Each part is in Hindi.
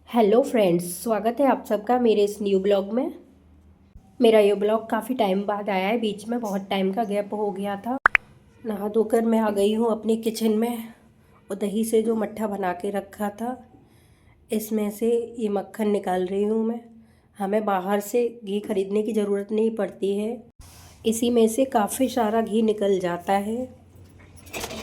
हेलो फ्रेंड्स, स्वागत है आप सबका मेरे इस न्यू ब्लॉग में। मेरा ये ब्लॉग काफ़ी टाइम बाद आया है। बीच में बहुत टाइम का गैप हो गया था। नहा धोकर मैं आ गई हूँ अपने किचन में और दही से जो मट्ठा बना के रखा था इसमें से ये मक्खन निकाल रही हूँ मैं। हमें बाहर से घी खरीदने की ज़रूरत नहीं पड़ती है, इसी में से काफ़ी सारा घी निकल जाता है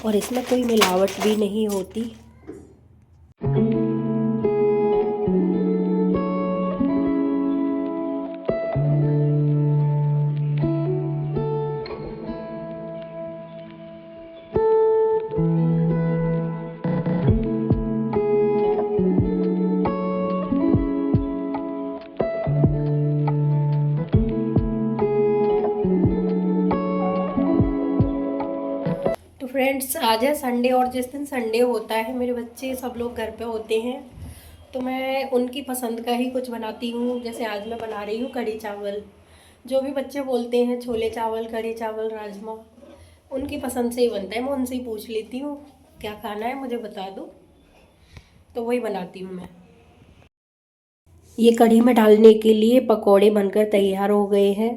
और इसमें कोई मिलावट भी नहीं होती। तो फ्रेंड्स, आज है संडे और जिस दिन संडे होता है मेरे बच्चे सब लोग घर पे होते हैं, तो मैं उनकी पसंद का ही कुछ बनाती हूँ। जैसे आज मैं बना रही हूँ कढ़ी चावल। जो भी बच्चे बोलते हैं छोले चावल, कढ़ी चावल, राजमा, उनकी पसंद से ही बनता है। मैं उनसे ही पूछ लेती हूँ क्या खाना है, मुझे बता दो, तो वही बनाती हूँ मैं। ये कढ़ी में डालने के लिए पकौड़े बनकर तैयार हो गए हैं।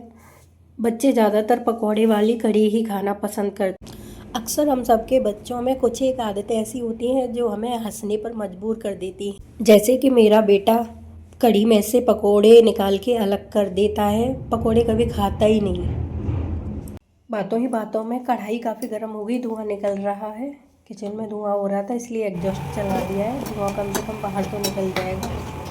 बच्चे ज़्यादातर पकौड़े वाली कढ़ी ही खाना पसंद करते हैं। अक्सर हम सबके बच्चों में कुछ एक आदतें ऐसी होती हैं जो हमें हंसने पर मजबूर कर देती हैं। जैसे कि मेरा बेटा कढ़ी में से पकोड़े निकाल के अलग कर देता है, पकोड़े कभी खाता ही नहीं। बातों ही बातों में कढ़ाई काफ़ी गर्म हो गई, धुआं निकल रहा है। किचन में धुआं हो रहा था इसलिए एग्जॉस्ट चला दिया है। धुआं कम से कम बाहर तो निकल जाएगा।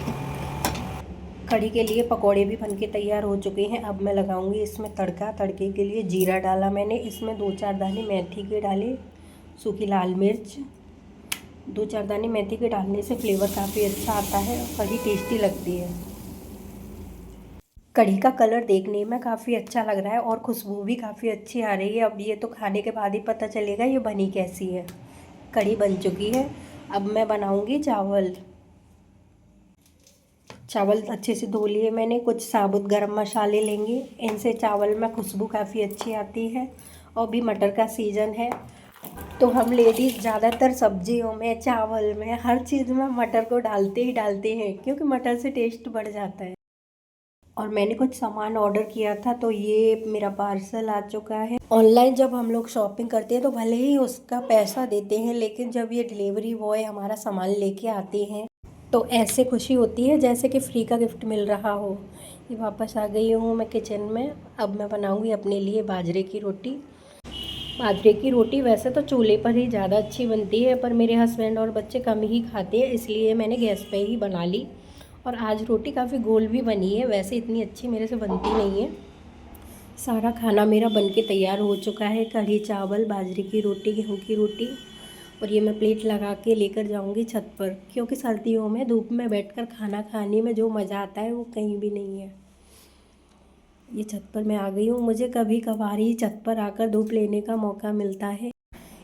कढ़ी के लिए पकोड़े भी बनके तैयार हो चुके हैं। अब मैं लगाऊंगी इसमें तड़का। तड़के के लिए जीरा डाला मैंने, इसमें 2-4 दाने मेथी के डाले, सूखी लाल मिर्च। 2-4 दाने मेथी के डालने से फ्लेवर काफ़ी अच्छा आता है और कढ़ी टेस्टी लगती है। कढ़ी का कलर देखने में काफ़ी अच्छा लग रहा है और खुशबू भी काफ़ी अच्छी आ रही है। अब ये तो खाने के बाद ही पता चलेगा ये बनी कैसी है। कढ़ी बन चुकी है। अब मैं बनाऊंगी चावल। चावल अच्छे से धो लिए मैंने। कुछ साबुत गरम मसाले लेंगे, इनसे चावल में खुशबू काफ़ी अच्छी आती है। और भी मटर का सीज़न है तो हम लेडीज़ ज़्यादातर सब्जियों में, चावल में, हर चीज़ में मटर को डालते ही डालते हैं, क्योंकि मटर से टेस्ट बढ़ जाता है। और मैंने कुछ सामान ऑर्डर किया था तो ये मेरा पार्सल आ चुका है। ऑनलाइन जब हम लोग शॉपिंग करते हैं तो भले ही उसका पैसा देते हैं, लेकिन जब ये डिलीवरी बॉय हमारा सामान लेके आते हैं तो ऐसे खुशी होती है जैसे कि फ्री का गिफ्ट मिल रहा हो। ये वापस आ गई हूँ मैं किचन में। अब मैं बनाऊँगी अपने लिए बाजरे की रोटी। बाजरे की रोटी वैसे तो चूल्हे पर ही ज़्यादा अच्छी बनती है, पर मेरे हस्बैंड और बच्चे कम ही खाते हैं, इसलिए मैंने गैस पे ही बना ली। और आज रोटी काफ़ी गोल भी बनी है, वैसे इतनी अच्छी मेरे से बनती नहीं है। सारा खाना मेरा बनके तैयार हो चुका है। कढ़ी चावल, बाजरे की रोटी, गेहूँ की रोटी। और ये मैं प्लेट लगा के लेकर जाऊंगी छत पर, क्योंकि सर्दियों में धूप में बैठकर खाना खाने में जो मज़ा आता है वो कहीं भी नहीं है। ये छत पर मैं आ गई हूँ। मुझे कभी कभार ही छत पर आकर धूप लेने का मौका मिलता है।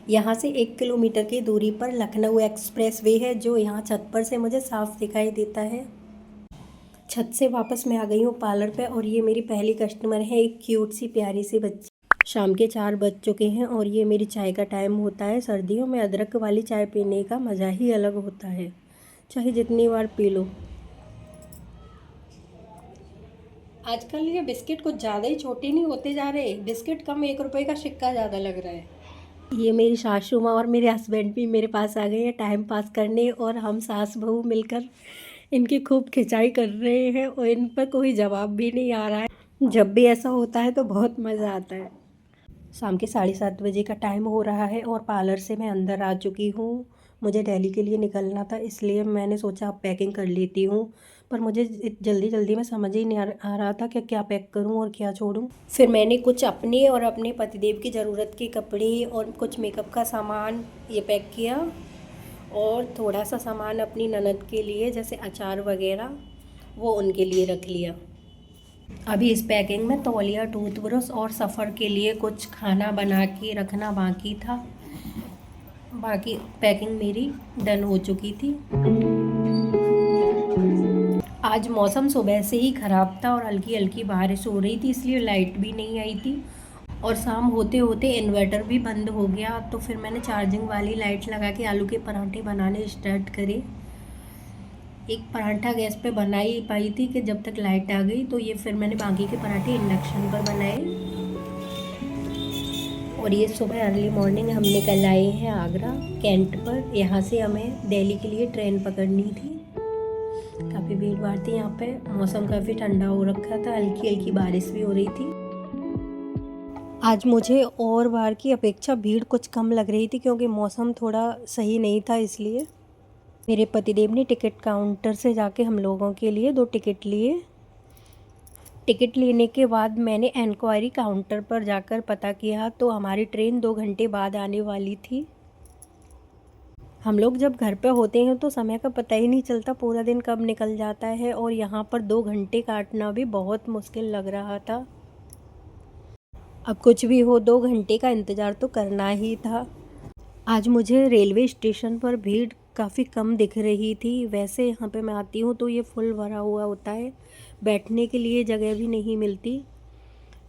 यहाँ से 1 किलोमीटर की दूरी पर लखनऊ एक्सप्रेस वे है, जो यहाँ छत पर से मुझे साफ दिखाई देता है। छत से वापस मैं आ गई हूँ पार्लर पे और ये मेरी पहली कस्टमर है, एक क्यूट सी प्यारी सी बच्ची। शाम के 4 बज चुके हैं और ये मेरी चाय का टाइम होता है। सर्दियों में अदरक वाली चाय पीने का मज़ा ही अलग होता है, चाहे जितनी बार पी लो। आजकल ये बिस्किट कुछ ज़्यादा ही छोटे नहीं होते जा रहे। बिस्किट कम, 1 रुपए का सिक्का ज़्यादा लग रहा है। ये मेरी सासू माँ और मेरे हस्बैंड भी मेरे पास आ गए हैं टाइम पास करने, और हम सास बहू मिलकर इनकी खूब खिंचाई कर रहे हैं और इन पर कोई जवाब भी नहीं आ रहा है। जब भी ऐसा होता है तो बहुत मज़ा आता है। शाम के 7:30 बजे का टाइम हो रहा है और पार्लर से मैं अंदर आ चुकी हूँ। मुझे दिल्ली के लिए निकलना था, इसलिए मैंने सोचा अब पैकिंग कर लेती हूँ, पर मुझे जल्दी जल्दी में समझ ही नहीं आ रहा था कि क्या पैक करूँ और क्या छोड़ूँ। फिर मैंने कुछ अपने और अपने पतिदेव की ज़रूरत के कपड़े और कुछ मेकअप का सामान ये पैक किया, और थोड़ा सा सामान अपनी ननद के लिए जैसे अचार वगैरह वो उनके लिए रख लिया। अभी इस पैकिंग में तौलिया, टूथब्रश और सफ़र के लिए कुछ खाना बना के रखना बाकी था। बाकी पैकिंग मेरी डन हो चुकी थी। आज मौसम सुबह से ही ख़राब था और हल्की हल्की बारिश हो रही थी, इसलिए लाइट भी नहीं आई थी। और शाम होते होते इन्वर्टर भी बंद हो गया, तो फिर मैंने चार्जिंग वाली लाइट लगा के आलू के पराठे बनाने स्टार्ट करे। एक पराठा गैस पे बना ही पाई थी कि जब तक लाइट आ गई, तो ये फिर मैंने बाकी के पराठे इंडक्शन पर बनाए। और ये सुबह अर्ली मॉर्निंग हम निकल आए हैं आगरा कैंट पर। यहाँ से हमें दिल्ली के लिए ट्रेन पकड़नी थी। काफ़ी भीड़ भाड़ थी यहाँ पे, मौसम काफ़ी ठंडा हो रखा था, हल्की हल्की बारिश भी हो रही थी। आज मुझे और बार की अपेक्षा भीड़ कुछ कम लग रही थी क्योंकि मौसम थोड़ा सही नहीं था। इसलिए मेरे पतिदेव ने टिकट काउंटर से जाके हम लोगों के लिए 2 टिकट लिए। टिकट लेने के बाद मैंने इंक्वायरी काउंटर पर जाकर पता किया तो हमारी ट्रेन 2 घंटे बाद आने वाली थी। हम लोग जब घर पे होते हैं तो समय का पता ही नहीं चलता, पूरा दिन कब निकल जाता है, और यहाँ पर 2 घंटे काटना भी बहुत मुश्किल लग रहा था। अब कुछ भी हो, 2 घंटे का इंतज़ार तो करना ही था। आज मुझे रेलवे स्टेशन पर भीड़ काफ़ी कम दिख रही थी। वैसे यहाँ पे मैं आती हूँ तो ये फुल भरा हुआ होता है, बैठने के लिए जगह भी नहीं मिलती,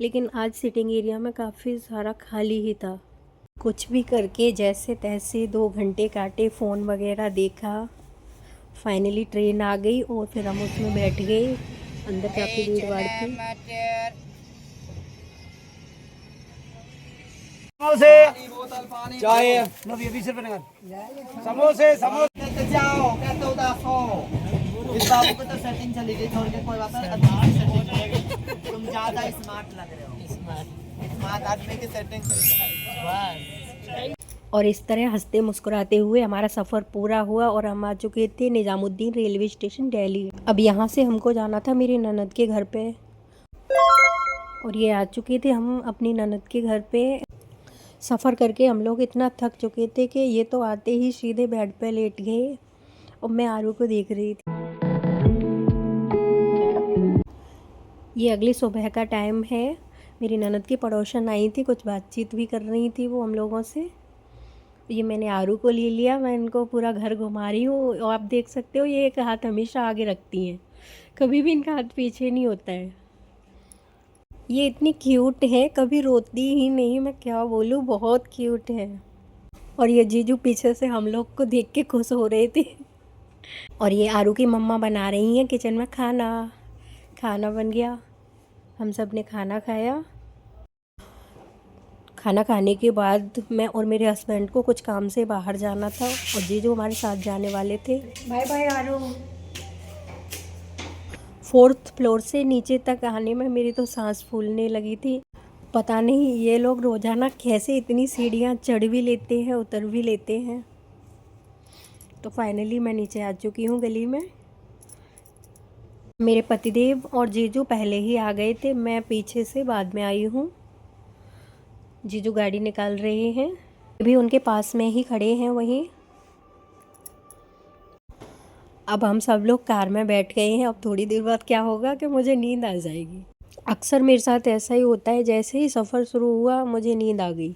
लेकिन आज सिटिंग एरिया में काफ़ी सारा खाली ही था। कुछ भी करके जैसे तैसे 2 घंटे काटे, फ़ोन वगैरह देखा, फाइनली ट्रेन आ गई और फिर हम उसमें बैठ गए। अंदर काफ़ी भीड़ भाड़ थी। समोसे चाय नबी 20 रुपए नगद समोसे समोसे जाओ क्या तो दासो इस बाबू को तो सेटिंग चली गई, छोड़ के कोई बात नहीं। तुम ज्यादा स्मार्ट लग रहे हो, स्मार्ट आदमी की सेटिंग बस। और इस तरह हंसते मुस्कुराते हुए हमारा सफ़र पूरा हुआ और हम आ चुके थे निज़ामुद्दीन रेलवे स्टेशन दिल्ली। अब यहाँ से हमको जाना था मेरी ननद के घर पे, और ये आ चुके थे हम अपनी ननद के घर पे। सफ़र करके हम लोग इतना थक चुके थे कि ये तो आते ही सीधे बेड पे लेट गए और मैं आरू को देख रही थी। ये अगली सुबह का टाइम है। मेरी ननद की पड़ोसन आई थी, कुछ बातचीत भी कर रही थी वो हम लोगों से। ये मैंने आरू को ले लिया, मैं इनको पूरा घर घुमा रही हूँ और आप देख सकते हो ये एक हाथ हमेशा आगे रखती हैं, कभी भी इनका हाथ पीछे नहीं होता है। ये इतनी क्यूट है, कभी रोती ही नहीं, मैं क्या बोलूँ, बहुत क्यूट है। और ये जीजू पीछे से हम लोग को देख के खुश हो रहे थे। और ये आरू की मम्मा बना रही हैं किचन में खाना। खाना बन गया, हम सब ने खाना खाया। खाना खाने के बाद मैं और मेरे हस्बैंड को कुछ काम से बाहर जाना था और जीजू हमारे साथ जाने वाले थे। बाय बाय आरू। 4th फ्लोर से नीचे तक आने में मेरी तो सांस फूलने लगी थी। पता नहीं ये लोग रोज़ाना कैसे इतनी सीढ़ियाँ चढ़ भी लेते हैं, उतर भी लेते हैं। तो फाइनली मैं नीचे आ चुकी हूँ गली में। मेरे पतिदेव और जीजू पहले ही आ गए थे, मैं पीछे से बाद में आई हूँ। जीजू गाड़ी निकाल रहे हैं, अभी उनके पास में ही खड़े हैं वहीं। अब हम सब लोग कार में बैठ गए हैं। अब थोड़ी देर बाद क्या होगा कि मुझे नींद आ जाएगी। अक्सर मेरे साथ ऐसा ही होता है, जैसे ही सफ़र शुरू हुआ मुझे नींद आ गई।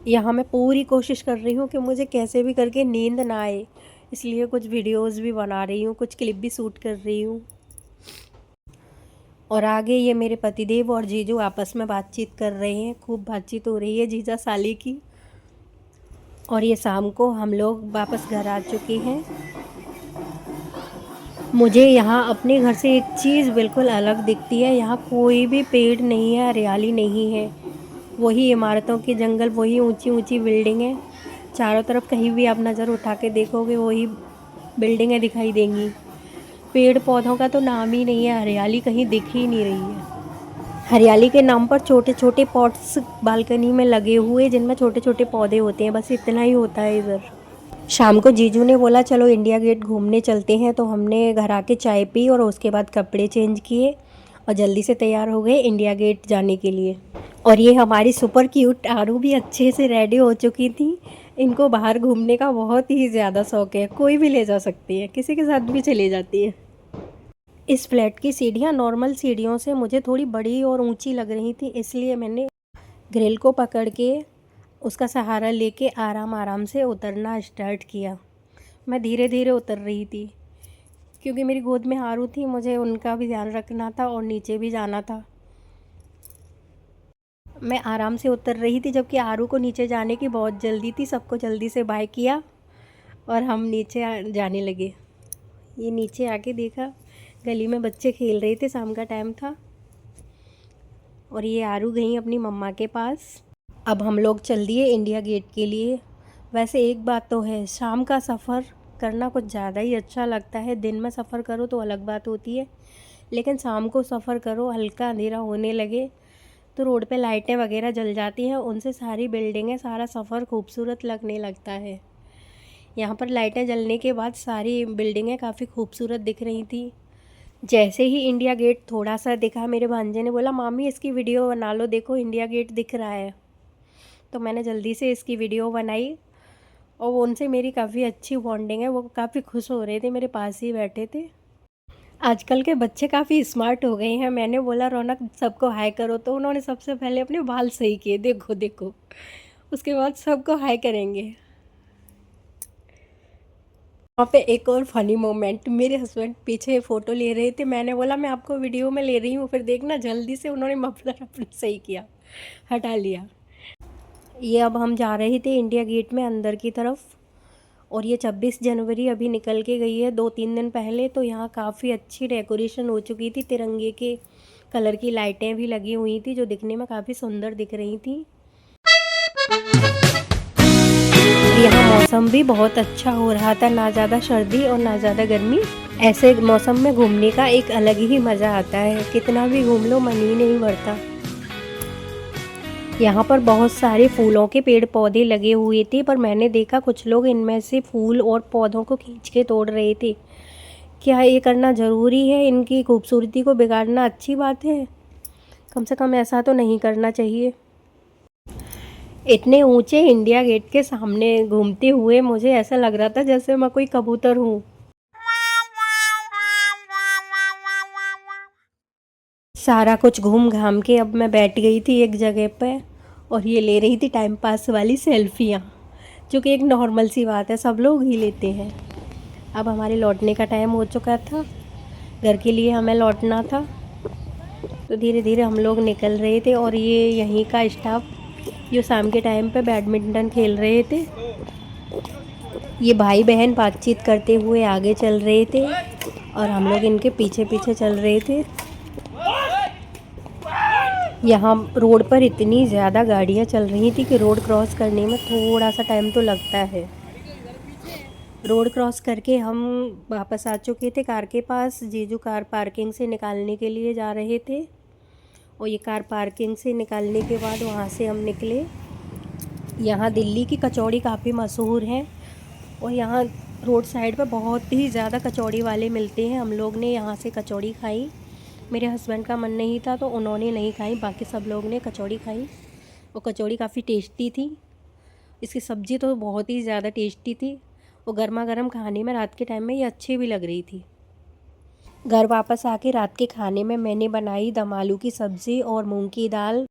यहाँ मैं पूरी कोशिश कर रही हूँ कि मुझे कैसे भी करके नींद ना आए, इसलिए कुछ वीडियोस भी बना रही हूँ, कुछ क्लिप भी शूट कर रही हूँ। और आगे ये मेरे पतिदेव और जीजू आपस में बातचीत कर रहे हैं, खूब बातचीत हो रही है जीजा साली की। और ये शाम को हम लोग वापस घर आ चुके हैं। मुझे यहाँ अपने घर से एक चीज़ बिल्कुल अलग दिखती है, यहाँ कोई भी पेड़ नहीं है, हरियाली नहीं है, वही इमारतों के जंगल, वही ऊंची ऊंची बिल्डिंगें। चारों तरफ कहीं भी आप नज़र उठा के देखोगे वही बिल्डिंगें दिखाई देंगी। पेड़ पौधों का तो नाम ही नहीं है, हरियाली कहीं दिख ही नहीं रही है। हरियाली के नाम पर छोटे छोटे पॉट्स बालकनी में लगे हुए जिनमें छोटे छोटे पौधे होते हैं, बस इतना ही होता है इधर। शाम को जीजू ने बोला चलो इंडिया गेट घूमने चलते हैं, तो हमने घर आके चाय पी और उसके बाद कपड़े चेंज किए और जल्दी से तैयार हो गए इंडिया गेट जाने के लिए। और ये हमारी सुपर क्यूट आरू भी अच्छे से रेडी हो चुकी थी। इनको बाहर घूमने का बहुत ही ज़्यादा शौक है, कोई भी ले जा सकती है, किसी के साथ भी चली जाती है। इस फ्लैट की सीढ़ियाँ नॉर्मल सीढ़ियों से मुझे थोड़ी बड़ी और ऊंची लग रही थी, इसलिए मैंने ग्रिल को पकड़ के उसका सहारा लेके आराम आराम से उतरना स्टार्ट किया। मैं धीरे धीरे उतर रही थी क्योंकि मेरी गोद में आरू थी, मुझे उनका भी ध्यान रखना था और नीचे भी जाना था। मैं आराम से उतर रही थी जबकि आरू को नीचे जाने की बहुत जल्दी थी। सबको जल्दी से बाय किया और हम नीचे जाने लगे। ये नीचे आके देखा, गली में बच्चे खेल रहे थे, शाम का टाइम था। और ये आरू गई अपनी मम्मा के पास। अब हम लोग चल दिए इंडिया गेट के लिए। वैसे एक बात तो है, शाम का सफ़र करना कुछ ज़्यादा ही अच्छा लगता है। दिन में सफ़र करो तो अलग बात होती है, लेकिन शाम को सफ़र करो, हल्का अंधेरा होने लगे तो रोड पे लाइटें वगैरह जल जाती हैं, उनसे सारी बिल्डिंगें, सारा सफ़र खूबसूरत लगने लगता है। यहाँ पर लाइटें जलने के बाद सारी बिल्डिंगें काफ़ी खूबसूरत दिख रही थी। जैसे ही इंडिया गेट थोड़ा सा दिखा, मेरे भांजे ने बोला मामी इसकी वीडियो बना लो, देखो इंडिया गेट दिख रहा है। तो मैंने जल्दी से इसकी वीडियो बनाई और उनसे मेरी काफ़ी अच्छी बॉन्डिंग है। वो काफ़ी खुश हो रहे थे, मेरे पास ही बैठे थे। आजकल के बच्चे काफ़ी स्मार्ट हो गए हैं। मैंने बोला रौनक सबको हाय करो, तो उन्होंने सबसे पहले अपने बाल सही किए, देखो देखो, उसके बाद सबको हाय करेंगे। वहाँ पे एक और फनी मोमेंट, मेरे हस्बैंड पीछे फ़ोटो ले रहे थे। मैंने बोला मैं आपको वीडियो में ले रही हूँ, फिर देखना। जल्दी से उन्होंने मफलर अपना सही किया, हटा लिया। ये अब हम जा रहे थे इंडिया गेट में अंदर की तरफ, और ये 26 जनवरी अभी निकल के गई है 2-3 दिन पहले। तो यहाँ काफ़ी अच्छी डेकोरेशन हो चुकी थी, तिरंगे के कलर की लाइटें भी लगी हुई थी, जो दिखने में काफ़ी सुंदर दिख रही थी। यहाँ मौसम भी बहुत अच्छा हो रहा था, ना ज़्यादा सर्दी और ना ज़्यादा गर्मी। ऐसे मौसम में घूमने का एक अलग ही मज़ा आता है, कितना भी घूम लो मन ही नहीं भरता। यहाँ पर बहुत सारे फूलों के पेड़ पौधे लगे हुए थे, पर मैंने देखा कुछ लोग इनमें से फूल और पौधों को खींच के तोड़ रहे थे। क्या ये करना ज़रूरी है? इनकी खूबसूरती को बिगाड़ना अच्छी बात है? कम से कम ऐसा तो नहीं करना चाहिए। इतने ऊंचे इंडिया गेट के सामने घूमते हुए मुझे ऐसा लग रहा था जैसे मैं कोई कबूतर हूँ। सारा कुछ घूम घाम के अब मैं बैठ गई थी एक जगह पे, और ये ले रही थी टाइम पास वाली सेल्फियाँ, जो कि एक नॉर्मल सी बात है, सब लोग ही लेते हैं। अब हमारे लौटने का टाइम हो चुका था, घर के लिए हमें लौटना था। तो धीरे धीरे हम लोग निकल रहे थे, और ये यहीं का स्टाफ जो शाम के टाइम पे बैडमिंटन खेल रहे थे, ये भाई बहन बातचीत करते हुए आगे चल रहे थे और हम लोग इनके पीछे पीछे चल रहे थे। यहाँ रोड पर इतनी ज़्यादा गाड़ियाँ चल रही थी कि रोड क्रॉस करने में थोड़ा सा टाइम तो लगता है। रोड क्रॉस करके हम वापस आ चुके थे कार के पास। जीजू कार पार्किंग से निकालने के लिए जा रहे थे, और ये कार पार्किंग से निकालने के बाद वहाँ से हम निकले। यहाँ दिल्ली की कचौड़ी काफ़ी मशहूर है, और यहाँ रोड साइड पर बहुत ही ज़्यादा कचौड़ी वाले मिलते हैं। हम लोग ने यहाँ से कचौड़ी खाई। मेरे हस्बैंड का मन नहीं था तो उन्होंने नहीं खाई, बाकी सब लोग ने कचौड़ी खाई। और कचौड़ी काफ़ी टेस्टी थी, इसकी सब्ज़ी तो बहुत ही ज़्यादा टेस्टी थी, और गर्मा गर्म खाने में रात के टाइम में ये अच्छी भी लग रही थी। घर वापस आके रात के खाने में मैंने बनाई दम आलू की सब्ज़ी और मूंग की दाल